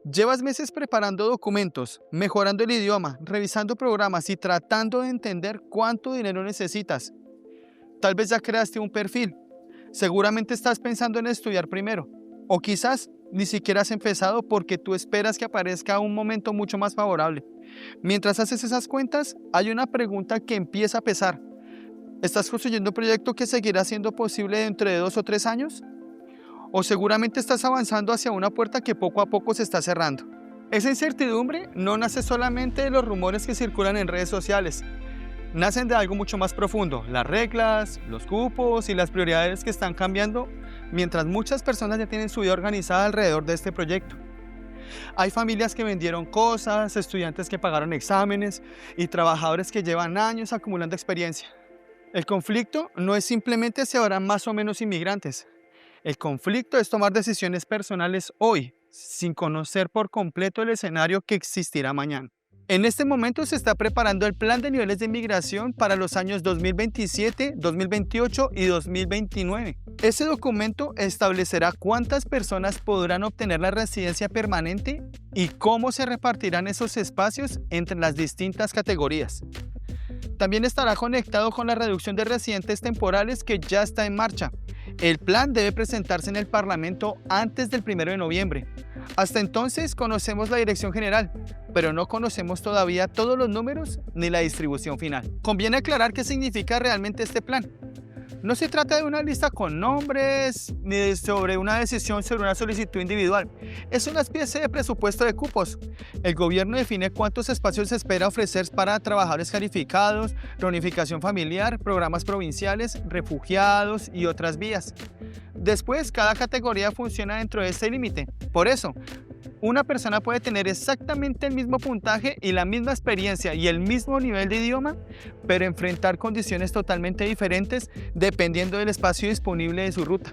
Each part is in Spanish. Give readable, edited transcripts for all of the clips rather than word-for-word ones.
Llevas meses preparando documentos, mejorando el idioma, revisando programas y tratando de entender cuánto dinero necesitas. Tal vez ya creaste un perfil. Seguramente estás pensando en estudiar primero. O quizás ni siquiera has empezado porque tú esperas que aparezca un momento mucho más favorable. Mientras haces esas cuentas, hay una pregunta que empieza a pesar. ¿Estás construyendo un proyecto que seguirá siendo posible dentro de 2 o 3 años? ¿O seguramente estás avanzando hacia una puerta que poco a poco se está cerrando? Esa incertidumbre no nace solamente de los rumores que circulan en redes sociales. Nacen de algo mucho más profundo, las reglas, los cupos y las prioridades que están cambiando mientras muchas personas ya tienen su vida organizada alrededor de este proyecto. Hay familias que vendieron cosas, estudiantes que pagaron exámenes y trabajadores que llevan años acumulando experiencia. El conflicto no es simplemente si habrá más o menos inmigrantes. El conflicto es tomar decisiones personales hoy, sin conocer por completo el escenario que existirá mañana. En este momento se está preparando el plan de niveles de inmigración para los años 2027, 2028 y 2029. Ese documento establecerá cuántas personas podrán obtener la residencia permanente y cómo se repartirán esos espacios entre las distintas categorías. También estará conectado con la reducción de residentes temporales que ya está en marcha. El plan debe presentarse en el Parlamento antes del 1 de noviembre. Hasta entonces conocemos la dirección general, pero no conocemos todavía todos los números ni la distribución final. Conviene aclarar qué significa realmente este plan. No se trata de una lista con nombres ni sobre una decisión sobre una solicitud individual. Es una especie de presupuesto de cupos. El gobierno define cuántos espacios se espera ofrecer para trabajadores calificados, reunificación familiar, programas provinciales, refugiados y otras vías. Después, cada categoría funciona dentro de ese límite. Por eso, una persona puede tener exactamente el mismo puntaje y la misma experiencia y el mismo nivel de idioma, pero enfrentar condiciones totalmente diferentes dependiendo del espacio disponible de su ruta.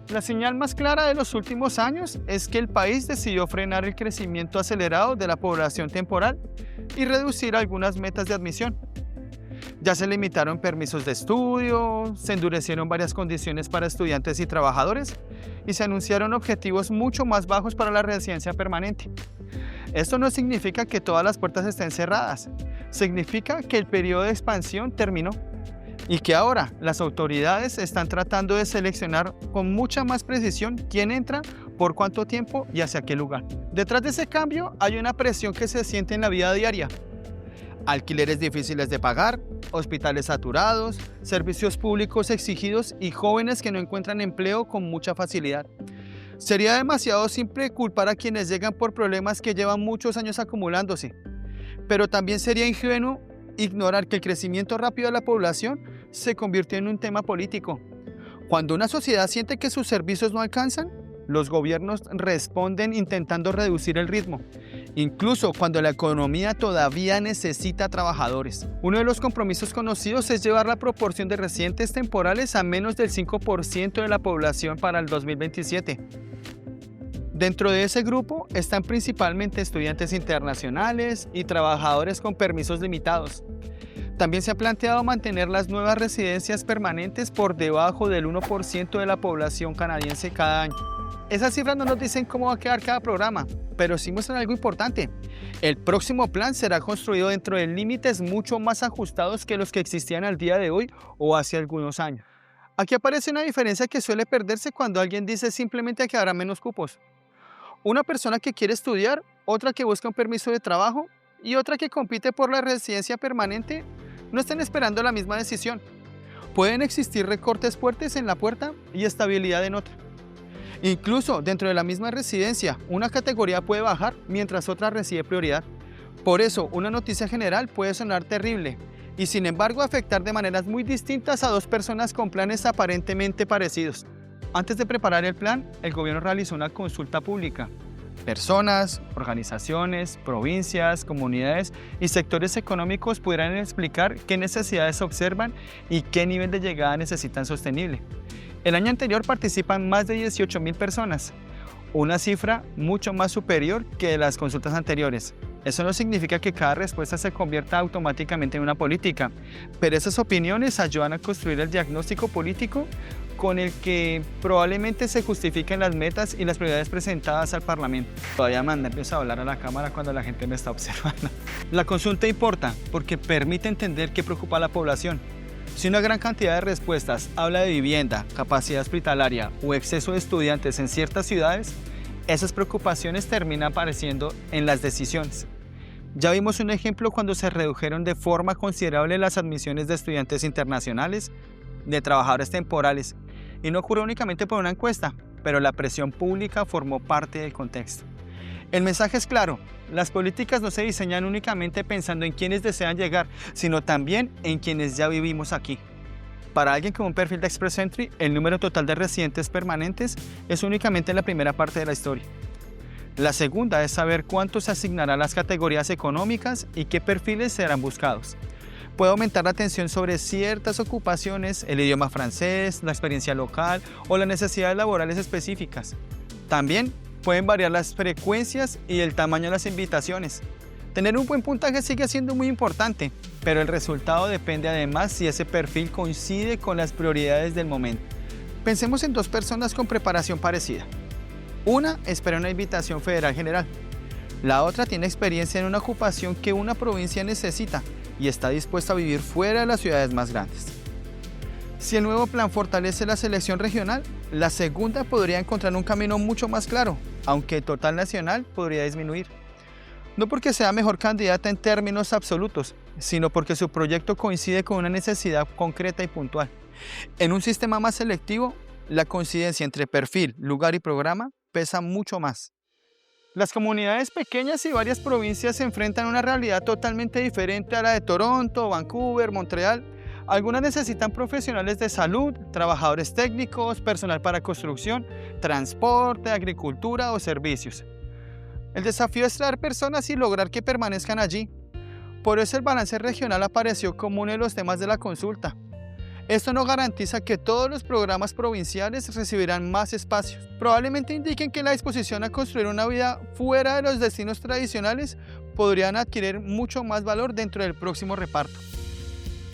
La señal más clara de los últimos años es que el país decidió frenar el crecimiento acelerado de la población temporal y reducir algunas metas de admisión. Ya se limitaron permisos de estudio, se endurecieron varias condiciones para estudiantes y trabajadores y se anunciaron objetivos mucho más bajos para la residencia permanente. Esto no significa que todas las puertas estén cerradas, significa que el periodo de expansión terminó y que ahora las autoridades están tratando de seleccionar con mucha más precisión quién entra, por cuánto tiempo y hacia qué lugar. Detrás de ese cambio hay una presión que se siente en la vida diaria. Alquileres difíciles de pagar, hospitales saturados, servicios públicos exigidos y jóvenes que no encuentran empleo con mucha facilidad. Sería demasiado simple culpar a quienes llegan por problemas que llevan muchos años acumulándose, pero también sería ingenuo ignorar que el crecimiento rápido de la población se convirtió en un tema político. Cuando una sociedad siente que sus servicios no alcanzan, los gobiernos responden intentando reducir el ritmo, incluso cuando la economía todavía necesita trabajadores. Uno de los compromisos conocidos es llevar la proporción de residentes temporales a menos del 5% de la población para el 2027. Dentro de ese grupo están principalmente estudiantes internacionales y trabajadores con permisos limitados. También se ha planteado mantener las nuevas residencias permanentes por debajo del 1% de la población canadiense cada año. Esas cifras no nos dicen cómo va a quedar cada programa, pero sí muestran algo importante. El próximo plan será construido dentro de límites mucho más ajustados que los que existían al día de hoy o hace algunos años. Aquí aparece una diferencia que suele perderse cuando alguien dice simplemente que habrá menos cupos. Una persona que quiere estudiar, otra que busca un permiso de trabajo y otra que compite por la residencia permanente no están esperando la misma decisión. Pueden existir recortes fuertes en la puerta y estabilidad en otra. Incluso dentro de la misma residencia, una categoría puede bajar mientras otra recibe prioridad. Por eso, una noticia general puede sonar terrible y sin embargo afectar de maneras muy distintas a dos personas con planes aparentemente parecidos. Antes de preparar el plan, el gobierno realizó una consulta pública. Personas, organizaciones, provincias, comunidades y sectores económicos podrán explicar qué necesidades observan y qué nivel de llegada necesitan sostenible. El año anterior participan más de 18,000 personas, una cifra mucho más superior que de las consultas anteriores. Eso no significa que cada respuesta se convierta automáticamente en una política, pero esas opiniones ayudan a construir el diagnóstico político con el que probablemente se justifiquen las metas y las prioridades presentadas al Parlamento. Todavía me da nervios hablar a la cámara cuando la gente me está observando. La consulta importa porque permite entender qué preocupa a la población. Si una gran cantidad de respuestas habla de vivienda, capacidad hospitalaria o exceso de estudiantes en ciertas ciudades, esas preocupaciones terminan apareciendo en las decisiones. Ya vimos un ejemplo cuando se redujeron de forma considerable las admisiones de estudiantes internacionales, de trabajadores temporales, y no ocurrió únicamente por una encuesta, pero la presión pública formó parte del contexto. El mensaje es claro: las políticas no se diseñan únicamente pensando en quienes desean llegar, sino también en quienes ya vivimos aquí. Para alguien con un perfil de Express Entry, el número total de residentes permanentes es únicamente la primera parte de la historia. La segunda es saber cuánto se asignará a las categorías económicas y qué perfiles serán buscados. Puede aumentar la atención sobre ciertas ocupaciones, el idioma francés, la experiencia local o las necesidades laborales específicas. También pueden variar las frecuencias y el tamaño de las invitaciones. Tener un buen puntaje sigue siendo muy importante, pero el resultado depende además si ese perfil coincide con las prioridades del momento. Pensemos en dos personas con preparación parecida. Una espera una invitación federal general. La otra tiene experiencia en una ocupación que una provincia necesita y está dispuesta a vivir fuera de las ciudades más grandes. Si el nuevo plan fortalece la selección regional, la segunda podría encontrar un camino mucho más claro, aunque el total nacional podría disminuir. No porque sea mejor candidata en términos absolutos, sino porque su proyecto coincide con una necesidad concreta y puntual. En un sistema más selectivo, la coincidencia entre perfil, lugar y programa pesa mucho más. Las comunidades pequeñas y varias provincias se enfrentan a una realidad totalmente diferente a la de Toronto, Vancouver, Montreal. Algunas necesitan profesionales de salud, trabajadores técnicos, personal para construcción, transporte, agricultura o servicios. El desafío es traer personas y lograr que permanezcan allí. Por eso el balance regional apareció como uno de los temas de la consulta. Esto no garantiza que todos los programas provinciales recibirán más espacios. Probablemente indiquen que la disposición a construir una vida fuera de los destinos tradicionales podrían adquirir mucho más valor dentro del próximo reparto.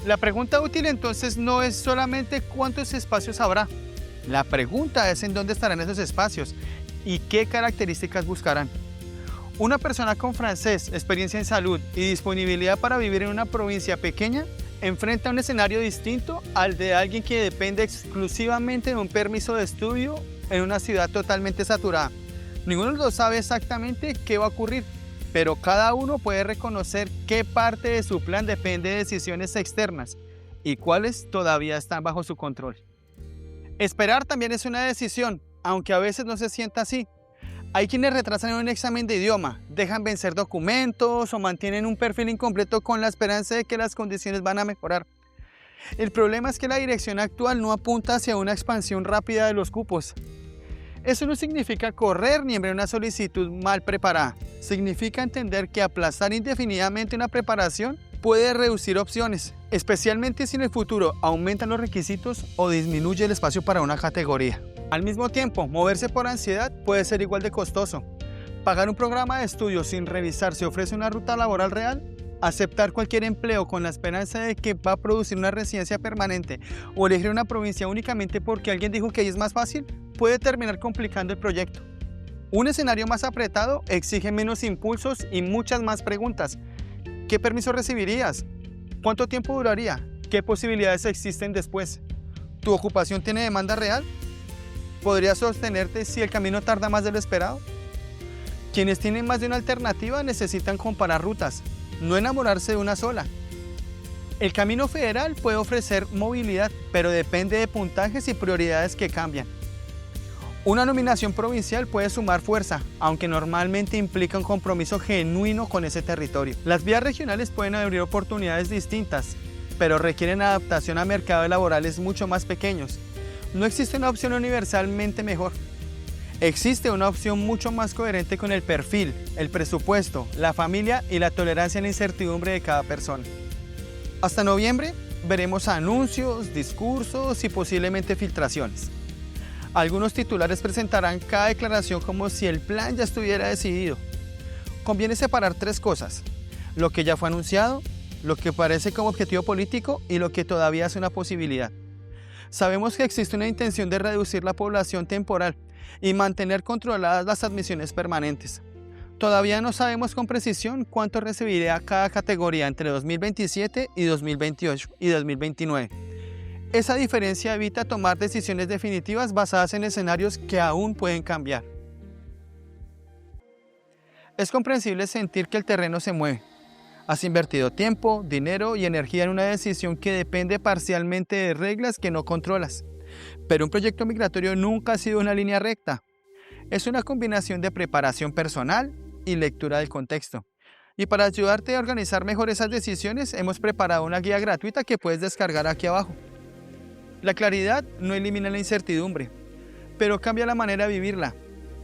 La pregunta útil entonces no es solamente cuántos espacios habrá. La pregunta es en dónde estarán esos espacios y qué características buscarán. Una persona con francés, experiencia en salud y disponibilidad para vivir en una provincia pequeña enfrenta un escenario distinto al de alguien que depende exclusivamente de un permiso de estudio en una ciudad totalmente saturada. Ninguno de los dos sabe exactamente qué va a ocurrir, pero cada uno puede reconocer qué parte de su plan depende de decisiones externas y cuáles todavía están bajo su control. Esperar también es una decisión, aunque a veces no se sienta así. Hay quienes retrasan un examen de idioma, dejan vencer documentos o mantienen un perfil incompleto con la esperanza de que las condiciones van a mejorar. El problema es que la dirección actual no apunta hacia una expansión rápida de los cupos. Eso no significa correr ni enviar una solicitud mal preparada. Significa entender que aplazar indefinidamente una preparación puede reducir opciones, especialmente si en el futuro aumentan los requisitos o disminuye el espacio para una categoría. Al mismo tiempo, moverse por ansiedad puede ser igual de costoso. Pagar un programa de estudio sin revisar si ofrece una ruta laboral real, aceptar cualquier empleo con la esperanza de que va a producir una residencia permanente o elegir una provincia únicamente porque alguien dijo que ahí es más fácil, puede terminar complicando el proyecto. Un escenario más apretado exige menos impulsos y muchas más preguntas. ¿Qué permiso recibirías? ¿Cuánto tiempo duraría? ¿Qué posibilidades existen después? ¿Tu ocupación tiene demanda real? ¿Podrías sostenerte si el camino tarda más de lo esperado? Quienes tienen más de una alternativa necesitan comparar rutas, no enamorarse de una sola. El camino federal puede ofrecer movilidad, pero depende de puntajes y prioridades que cambian. Una nominación provincial puede sumar fuerza, aunque normalmente implica un compromiso genuino con ese territorio. Las vías regionales pueden abrir oportunidades distintas, pero requieren adaptación a mercados laborales mucho más pequeños. No existe una opción universalmente mejor. Existe una opción mucho más coherente con el perfil, el presupuesto, la familia y la tolerancia a la incertidumbre de cada persona. Hasta noviembre veremos anuncios, discursos y posiblemente filtraciones. Algunos titulares presentarán cada declaración como si el plan ya estuviera decidido. Conviene separar tres cosas: lo que ya fue anunciado, lo que parece como objetivo político y lo que todavía es una posibilidad. Sabemos que existe una intención de reducir la población temporal y mantener controladas las admisiones permanentes. Todavía no sabemos con precisión cuánto recibirá cada categoría entre 2027 y 2028 y 2029. Esa diferencia evita tomar decisiones definitivas basadas en escenarios que aún pueden cambiar. Es comprensible sentir que el terreno se mueve. Has invertido tiempo, dinero y energía en una decisión que depende parcialmente de reglas que no controlas. Pero un proyecto migratorio nunca ha sido una línea recta. Es una combinación de preparación personal y lectura del contexto. Y para ayudarte a organizar mejor esas decisiones, hemos preparado una guía gratuita que puedes descargar aquí abajo. La claridad no elimina la incertidumbre, pero cambia la manera de vivirla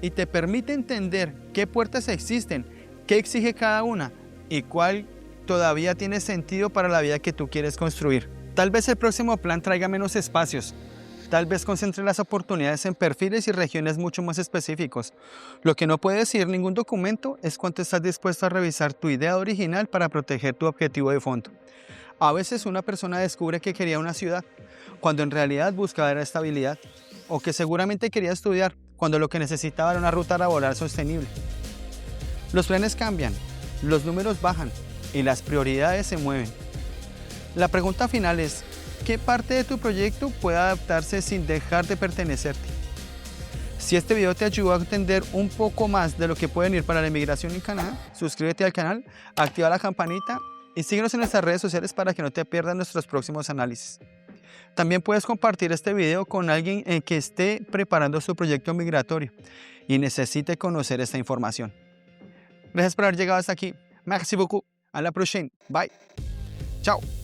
y te permite entender qué puertas existen, qué exige cada una y cuál todavía tiene sentido para la vida que tú quieres construir. Tal vez el próximo plan traiga menos espacios. Tal vez concentre las oportunidades en perfiles y regiones mucho más específicos. Lo que no puede decir ningún documento es cuánto estás dispuesto a revisar tu idea original para proteger tu objetivo de fondo. A veces una persona descubre que quería una ciudad, cuando en realidad buscaba era estabilidad, o que seguramente quería estudiar, cuando lo que necesitaba era una ruta laboral sostenible. Los planes cambian, los números bajan y las prioridades se mueven. La pregunta final es, ¿qué parte de tu proyecto puede adaptarse sin dejar de pertenecerte? Si este video te ayudó a entender un poco más de lo que puede venir para la inmigración en Canadá, suscríbete al canal, activa la campanita y síguenos en nuestras redes sociales para que no te pierdas nuestros próximos análisis. También puedes compartir este video con alguien que esté preparando su proyecto migratorio y necesite conocer esta información. Gracias por haber llegado hasta aquí. Merci beaucoup. A la prochaine. Bye. Chao.